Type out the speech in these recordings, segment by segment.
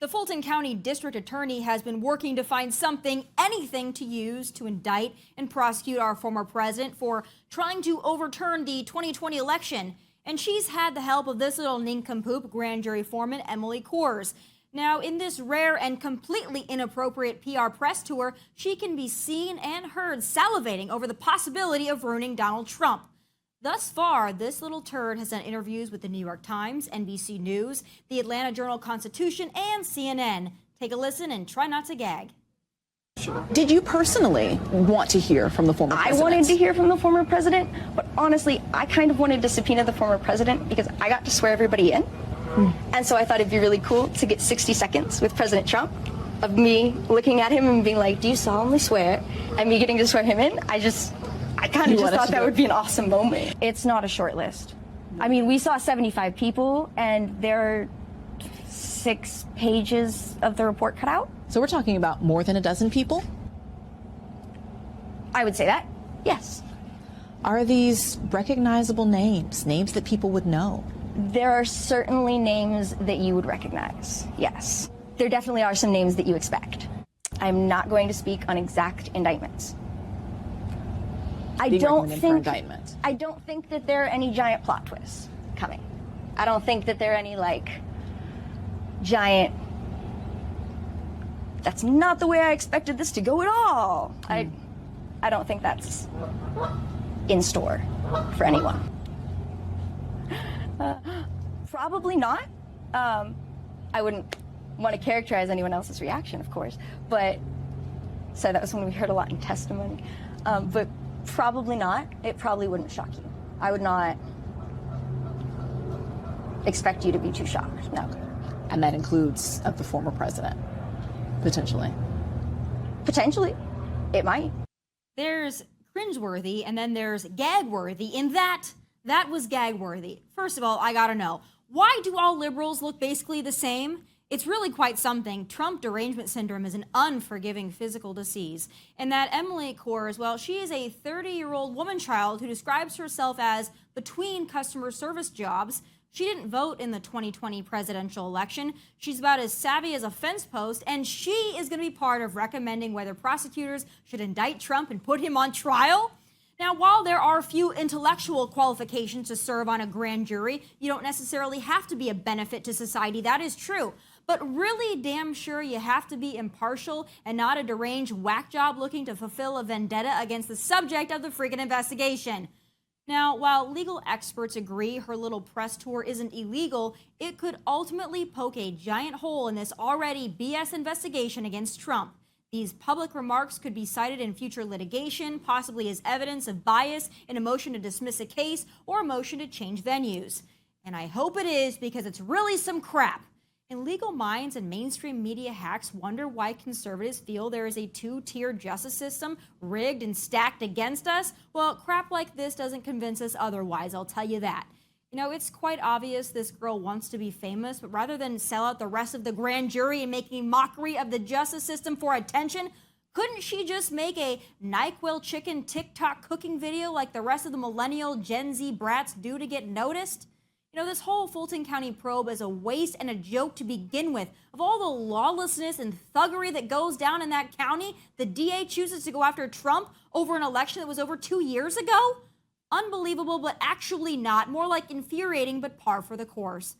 The Fulton County District Attorney has been working to find something, anything to use to indict and prosecute our former president for trying to overturn the 2020 election. And she's had the help of this little nincompoop, grand jury foreman Emily Coors. Now, in this rare and completely inappropriate PR press tour, she can be seen and heard salivating over the possibility of ruining Donald Trump. Thus far, this little turd has done interviews with the New York Times, NBC News, the Atlanta Journal-Constitution, and CNN. Take a listen and try not to gag. Did you personally want to hear from the former president? I wanted to hear from the former president, but honestly, I kind of wanted to subpoena the former president because I got to swear everybody in. And so I thought it'd be really cool to get 60 seconds with President Trump of me looking at him and being like, do you solemnly swear? And me getting to swear him in. I kind of just thought that would be an awesome moment. It's not a short list. I mean, we saw 75 people, and there are 6 pages of the report cut out. So we're talking about more than a dozen people? I would say that, yes. Are these recognizable names, names that people would know? There are certainly names that you would recognize, yes. There definitely are some names that you expect. I'm not going to speak on exact indictments. I don't think that there are any giant plot twists coming. I don't think that there are any giant, that's not the way I expected this to go at all. I don't think that's in store for anyone. Probably not. I wouldn't want to characterize anyone else's reaction, of course, but so that was when we heard a lot in testimony. But probably not. It probably wouldn't shock you. I would not expect you to be too shocked, no. And that includes of the former president, potentially? Potentially. It might. There's cringeworthy, and then there's gag-worthy, and that was gag-worthy. First of all, I gotta know, why do all liberals look basically the same? It's really quite something. Trump derangement syndrome is an unforgiving physical disease. And that Emily Coors, well, she is a 30-year-old woman child who describes herself as between customer service jobs. She didn't vote in the 2020 presidential election. She's about as savvy as a fence post, and she is going to be part of recommending whether prosecutors should indict Trump and put him on trial. Now, while there are few intellectual qualifications to serve on a grand jury, you don't necessarily have to be a benefit to society. That is true. But really damn sure you have to be impartial and not a deranged whack job looking to fulfill a vendetta against the subject of the freaking investigation. Now, while legal experts agree her little press tour isn't illegal, it could ultimately poke a giant hole in this already BS investigation against Trump. These public remarks could be cited in future litigation, possibly as evidence of bias in a motion to dismiss a case or a motion to change venues. And I hope it is, because it's really some crap. And legal minds and mainstream media hacks wonder why conservatives feel there is a two-tier justice system rigged and stacked against us. Well, crap like this doesn't convince us otherwise, I'll tell you that. You know, it's quite obvious this girl wants to be famous, but rather than sell out the rest of the grand jury and making mockery of the justice system for attention, couldn't she just make a NyQuil chicken TikTok cooking video like the rest of the millennial Gen Z brats do to get noticed? You know, this whole Fulton County probe is a waste and a joke to begin with. Of all the lawlessness and thuggery that goes down in that county, the DA chooses to go after Trump over an election that was over 2 years ago? Unbelievable, but actually not. More like infuriating, but par for the course.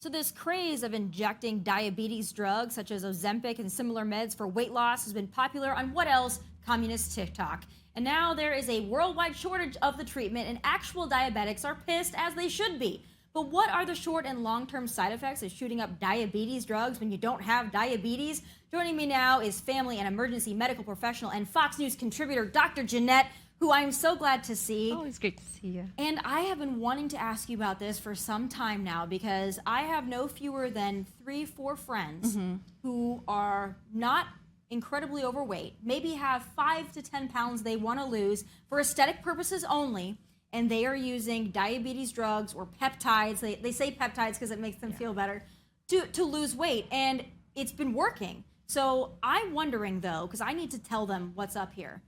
So this craze of injecting diabetes drugs, such as Ozempic and similar meds for weight loss, has been popular on what else? Communist TikTok. And now there is a worldwide shortage of the treatment, and actual diabetics are pissed, as they should be. But what are the short and long-term side effects of shooting up diabetes drugs when you don't have diabetes? Joining me now is family and emergency medical professional and Fox News contributor, Dr. Jeanette, who I'm so glad to see. Always great to see you. And I have been wanting to ask you about this for some time now, because I have no fewer than 3-4 friends who are not incredibly overweight, maybe have 5 to 10 pounds they want to lose for aesthetic purposes only, and they are using diabetes drugs or peptides. They say peptides because it makes them feel better to lose weight, and it's been working. So I'm wondering, though, because I need to tell them what's up here.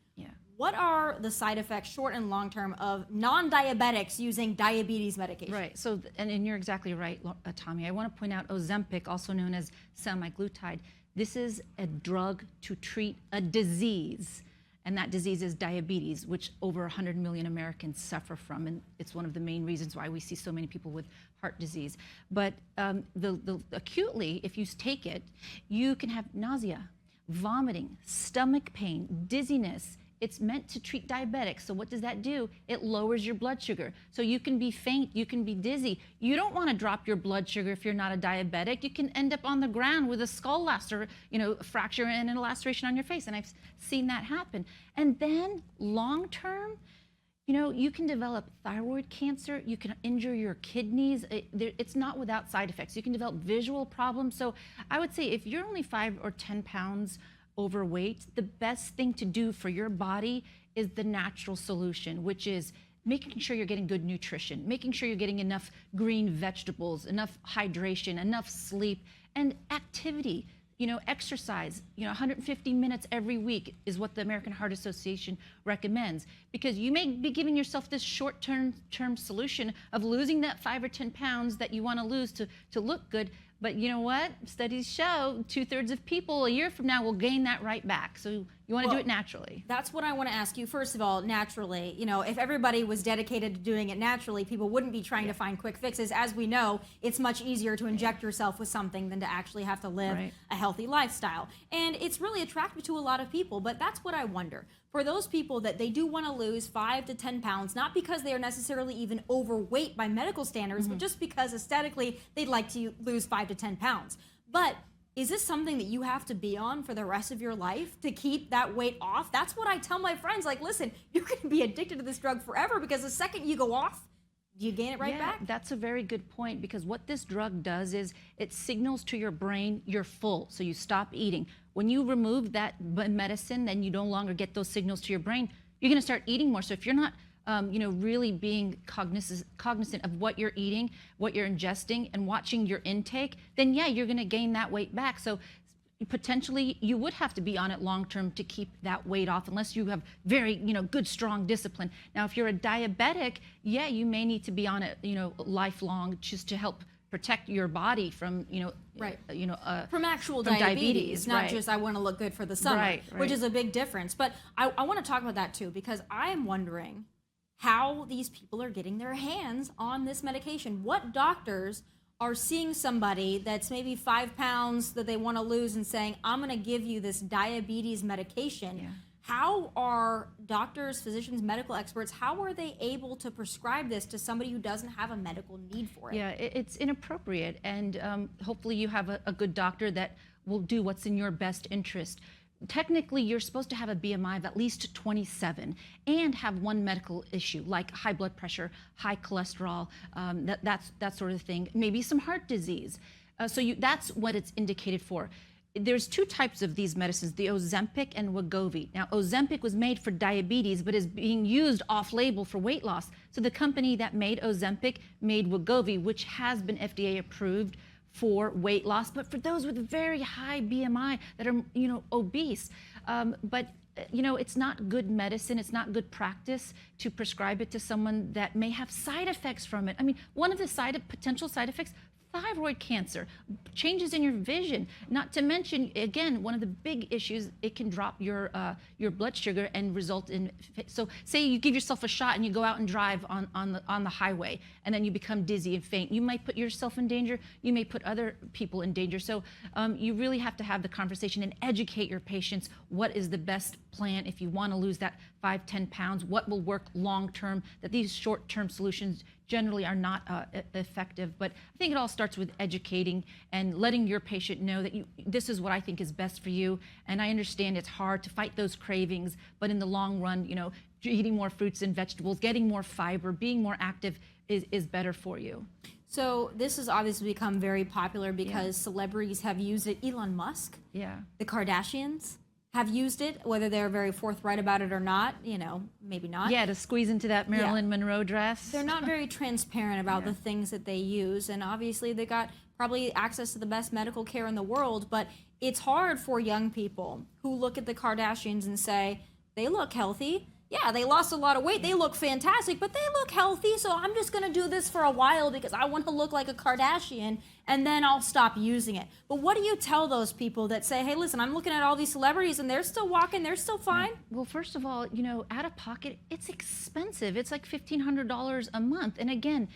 What are the side effects, short and long term, of non-diabetics using diabetes medication? Right. So, and you're exactly right, Tommy. I want to point out Ozempic, also known as semaglutide. This is a drug to treat a disease, and that disease is diabetes, which over 100 million Americans suffer from, and it's one of the main reasons why we see so many people with heart disease. But acutely, if you take it, you can have nausea, vomiting, stomach pain, dizziness. It's meant to treat diabetics. So what does that do? It lowers your blood sugar. So you can be faint, you can be dizzy. You don't want to drop your blood sugar if you're not a diabetic. You can end up on the ground with a skull fracture and a laceration on your face. And I've seen that happen. And then long term, you can develop thyroid cancer, you can injure your kidneys. It's not without side effects. You can develop visual problems. So I would say if you're only 5 or 10 pounds overweight, the best thing to do for your body is the natural solution, which is making sure you're getting good nutrition, making sure you're getting enough green vegetables, enough hydration, enough sleep, and activity. Exercise, 150 minutes every week is what the American Heart Association recommends, because you may be giving yourself this short-term solution of losing that 5 or 10 pounds that you want to lose to look good. But you know what? Studies show 2/3 of people a year from now will gain that right back. So you want to do it naturally. That's what I want to ask you. First of all, naturally, if everybody was dedicated to doing it naturally, people wouldn't be trying to find quick fixes. As we know, it's much easier to inject yourself with something than to actually have to live a healthy lifestyle. And it's really attractive to a lot of people, but that's what I wonder. For those people that they do want to lose 5 to 10 pounds, not because they are necessarily even overweight by medical standards, but just because aesthetically they'd like to lose 5 to 10 pounds. But is this something that you have to be on for the rest of your life to keep that weight off? That's what I tell my friends. Like, listen, you're going to be addicted to this drug forever, because the second you go off, you gain it right back. That's a very good point, because what this drug does is it signals to your brain you're full, so you stop eating. When you remove that medicine, then you no longer get those signals to your brain. You're going to start eating more. So if you're not really being cognizant of what you're eating, what you're ingesting, and watching your intake, then you're going to gain that weight back. So potentially you would have to be on it long term to keep that weight off, unless you have very good, strong discipline. Now, if you're a diabetic, you may need to be on it lifelong, just to help protect your body from from actual diabetes, not just I want to look good for the summer, which is a big difference. But I want to talk about that too, because I am wondering how these people are getting their hands on this medication. What doctors are seeing somebody that's maybe 5 pounds that they want to lose and saying, I'm going to give you this diabetes medication? How are doctors, physicians, medical experts, how are they able to prescribe this to somebody who doesn't have a medical need for it? It's inappropriate, and hopefully you have a good doctor that will do what's in your best interest. Technically, you're supposed to have a BMI of at least 27 and have one medical issue like high blood pressure, high cholesterol, that sort of thing, maybe some heart disease. That's what it's indicated for. There's 2 types of these medicines, the Ozempic and Wegovy. Now, Ozempic was made for diabetes, but is being used off-label for weight loss. So the company that made Ozempic made Wegovy, which has been FDA approved for weight loss, but for those with very high BMI that are, obese. But it's not good medicine. It's not good practice to prescribe it to someone that may have side effects from it. I mean, one of the potential side effects, thyroid cancer, changes in your vision. Not to mention, again, one of the big issues, it can drop your blood sugar and result in. So, say you give yourself a shot and you go out and drive on the highway, and then you become dizzy and faint. You might put yourself in danger. You may put other people in danger. So, you really have to have the conversation and educate your patients. What is the best plan if you want to lose that 5, 10 pounds? What will work long term? That these short-term solutions generally are not effective. But I think it all starts with educating and letting your patient know that this is what I think is best for you. And I understand it's hard to fight those cravings, but in the long run, eating more fruits and vegetables, getting more fiber, being more active is better for you. So this has obviously become very popular because celebrities have used it. Elon Musk, the Kardashians have used it, whether they're very forthright about it or not, maybe not. To squeeze into that Marilyn Monroe dress. They're not very transparent about the things that they use, and obviously they got probably access to the best medical care in the world, but it's hard for young people who look at the Kardashians and say, they look healthy. Yeah, they lost a lot of weight. They look fantastic, but they look healthy. So I'm just going to do this for a while because I want to look like a Kardashian, and then I'll stop using it. But what do you tell those people that say, hey, listen, I'm looking at all these celebrities and they're still walking, they're still fine? Well, first of all, out of pocket, it's expensive. It's like $1,500 a month. And again,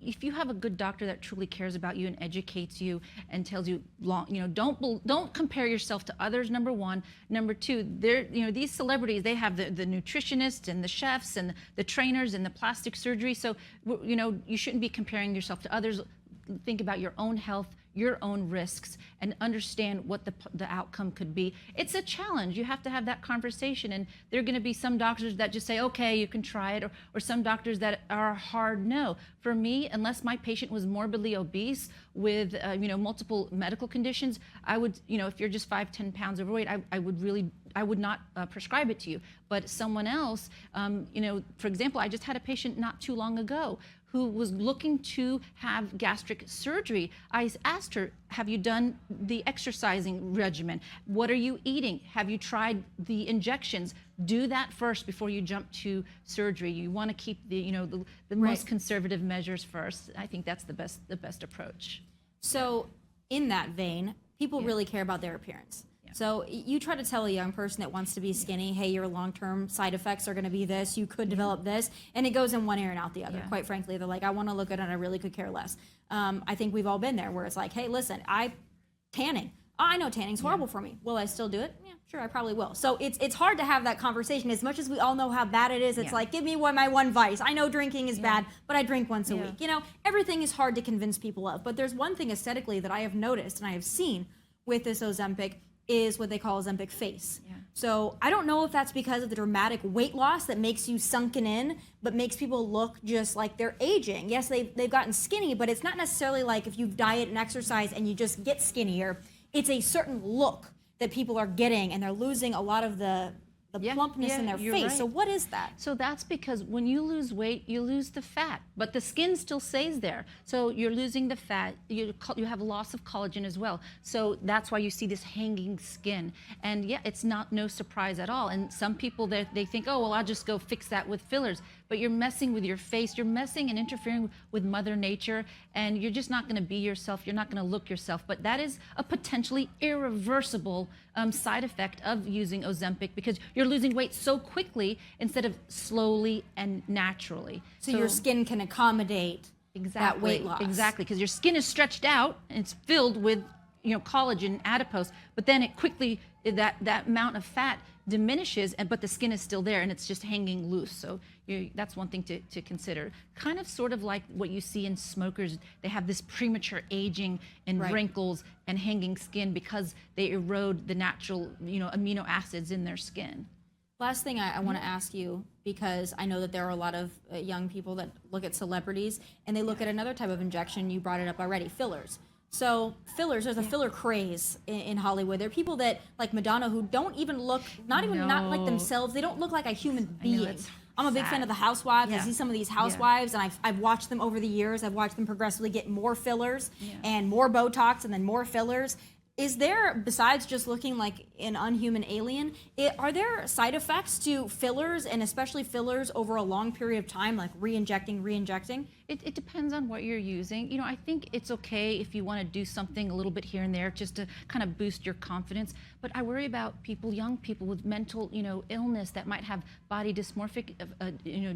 if you have a good doctor that truly cares about you and educates you and tells you, don't compare yourself to others. Number one. Number two, these celebrities, they have the nutritionists and the chefs and the trainers and the plastic surgery. So, you shouldn't be comparing yourself to others. Think about your own health, your own risks, and understand what the outcome could be. It's a challenge. You have to have that conversation, and there are going to be some doctors that just say, okay, you can try it, or some doctors that are hard no. For me, unless my patient was morbidly obese with multiple medical conditions, I would, if you're just 5-10 pounds overweight, I would not prescribe it to you. But someone else, for example, I just had a patient not too long ago who was looking to have gastric surgery. I asked her, have you done the exercising regimen? What are you eating? Have you tried the injections? Do that first before you jump to surgery. You want to keep the most conservative measures first. I think that's the best approach. So in that vein, people really care about their appearance. So you try to tell a young person that wants to be skinny, hey, your long-term side effects are going to be this, you could develop this, and it goes in one ear and out the other. Quite frankly, they're like, I want to look good and I really could care less. I think we've all been there where it's like, hey, listen, tanning. Oh, I know tanning's horrible for me. Will I still do it? Yeah, sure, I probably will. So it's hard to have that conversation. As much as we all know how bad it is, it's like, give me my one vice. I know drinking is bad, but I drink once a week. Everything is hard to convince people of. But there's one thing aesthetically that I have noticed and I have seen with this Ozempic is what they call Ozempic face. So I don't know if that's because of the dramatic weight loss that makes you sunken in, but makes people look just like they're aging. Yes, they've gotten skinny, but it's not necessarily like if you diet and exercise and you just get skinnier. It's a certain look that people are getting, and they're losing a lot of the plumpness in their face. Right. So what is that? So that's because when you lose weight, you lose the fat, but the skin still stays there. So you're losing the fat. You have loss of collagen as well. So that's why you see this hanging skin. And it's no surprise at all. And some people, they think, oh, well, I'll just go fix that with fillers. But you're messing with your face. You're messing and interfering with Mother Nature, and you're just not going to be yourself. You're not going to look yourself. But that is a potentially irreversible side effect of using Ozempic, because you're losing weight so quickly instead of slowly and naturally. So your skin can accommodate that weight loss. Exactly, because your skin is stretched out and it's filled with collagen, adipose, but then it quickly, that amount of fat diminishes, but the skin is still there and it's just hanging loose. So that's one thing to consider. Kind of sort of like what you see in smokers. They have this premature aging and wrinkles and hanging skin because they erode the natural amino acids in their skin. Last thing I want to ask you, because I know that there are a lot of young people that look at celebrities and they look at another type of injection. You brought it up already, fillers. So fillers, there's a filler craze in Hollywood. There are people that, like Madonna, who don't even look, not like themselves. They don't look like a human being. I'm a big fan of the Housewives. I see some of these housewives, and I've watched them over the years. I've watched them progressively get more fillers and more Botox and then more fillers. Is there, besides just looking like an unhuman alien, are there side effects to fillers, and especially fillers over a long period of time, like re-injecting? It depends on what you're using. I think it's okay if you want to do something a little bit here and there just to kind of boost your confidence. But I worry about young people with mental, illness that might have body dysmorphic,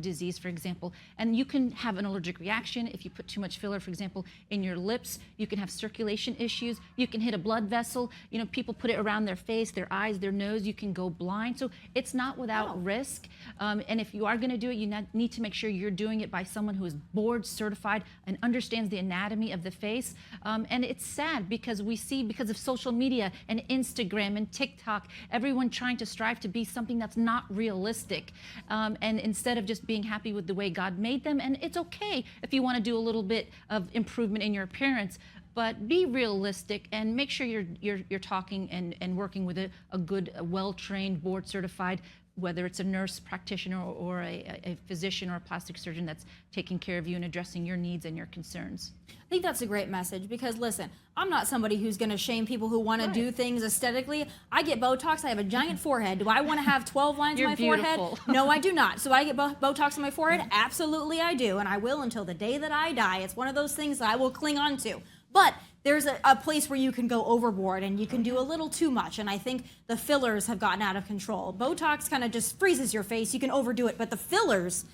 disease, for example. And you can have an allergic reaction if you put too much filler, for example, in your lips. You can have circulation issues. You can hit a blood vessel. People put it around their face, their eyes, their nose. You can go blind. So it's not without risk. And if you are going to do it, you need to make sure you're doing it by someone who is board certified and understands the anatomy of the face. And it's sad because we see, because of social media and Instagram and TikTok, everyone trying to strive to be something that's not realistic. And instead of just being happy with the way God made them, and it's okay if you want to do a little bit of improvement in your appearance, but be realistic and make sure you're talking and working with a good, well-trained, board-certified whether it's a nurse practitioner or a physician or a plastic surgeon that's taking care of you and addressing your needs and your concerns. I think that's a great message because listen, I'm not somebody who's going to shame people who want to do things aesthetically. I get Botox. I have a giant forehead. Do I want to have 12 lines on my beautiful. forehead? No, I do not. So I get Botox on my forehead? Absolutely I do. And I will until the day that I die. It's one of those things that I will cling on to. But there's a place where you can go overboard and you can do a little too much. And I think the fillers have gotten out of control. Botox kind of just freezes your face. You can overdo it. But the fillers,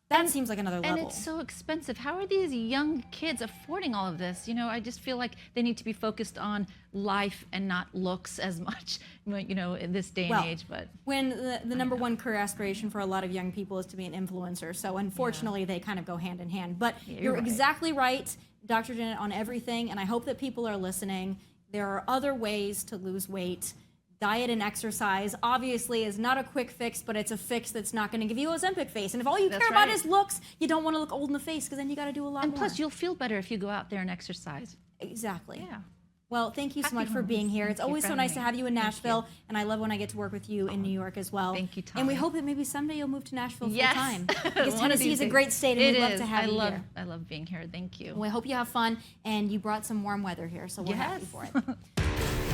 that seems like another level. And it's so expensive. How are these young kids affording all of this? You know, I just feel like they need to be focused on life and not looks as much, you know, in this day and age. But when the number one career aspiration for a lot of young people is to be an influencer. So unfortunately, they kind of go hand in hand. But you're right. exactly right, Dr. Janet, on everything. And I hope that people are listening. There are other ways to lose weight. Diet and exercise obviously is not a quick fix, but it's a fix that's not going to give you Ozempic face. And if all you care about is looks, you don't want to look old in the face because then you got to do a lot more. And plus, you'll feel better if you go out there and exercise. Exactly. Yeah. Well, thank you so much for being here. It's always so nice to have you in Nashville, and I love when I get to work with you in New York as well. Thank you, And we Tomi. hope that maybe someday you'll move to Nashville full Yes. time. Because One of Tennessee these is a days. great state, and It we'd love is. to have you here. I love being here. Thank you. We hope you have fun, and you brought some warm weather here, so we're happy for it.